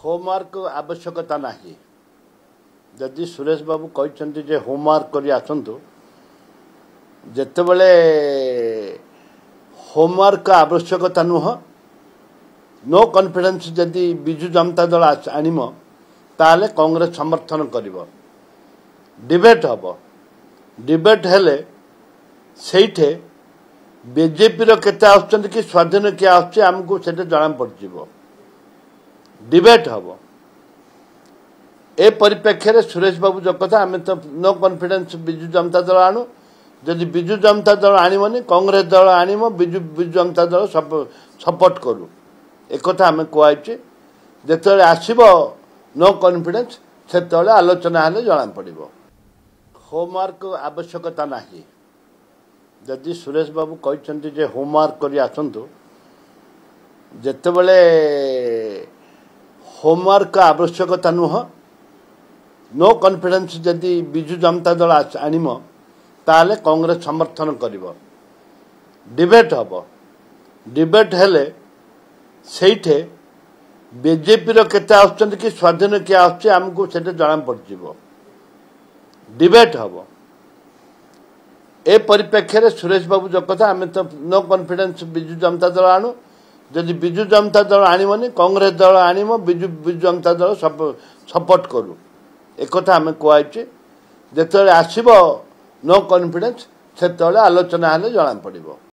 Homework आवश्यकता नहीं जदि सुरेश बाबू कहते जे होमवर्क करी आसतु जितेबले होमवर्क आवश्यकता नुह नो कॉन्फिडेंस जदि बिजु जनता दल आनिम ताले कांग्रेस समर्थन करिवो डिबेट हबो डिबेट हेले सेठे बीजेपी रो केते आछन कि स्वाधीन के आछे हमको सेटे जाना पड़ जिवो डिबेट हबो ए परिप्रेक्षी रे सुरेश बाबू जो कथा आमे तो नो कॉन्फिडेंस बिजु जनता दल आणु जदि बिजु जनता दल आनिमनी कांग्रेस दल आनिमो बिजु जनता दल सपोर्ट करू एक कथा आमे कोआइचे जेतले आसीबो नो कॉन्फिडेंस सेतले आलोचना हेले जाना पड़िबो होमवर्क आवश्यकता नहीं जदि सुरेश बाबू कहते जे होमवर्क करी आसतु जितेबले होमवर्क आवश्यकता नुह नो कॉन्फिडेंस जदि बिजु जनता दल आनिम ताले कांग्रेस समर्थन करिवो डिबेट हबो डिबेट हेले सेठे बीजेपी रो केते आछन कि स्वाधीन के आछे हमको सेटे जाना पड़ जिवो डिबेट हबो ए परिप्रेक्षी रे सुरेश बाबू जो कथा आमे तो नो कॉन्फिडेंस बिजु जनता दल आणु जदि बिजु जनता दल आनिमनी कांग्रेस दल आनिमो बिजु जनता दल सपोर्ट करू एक कथा आमे कोआइचे जेतले आसीबो नो कॉन्फिडेंस सेतले आलोचना हेले जाना पड़िबो।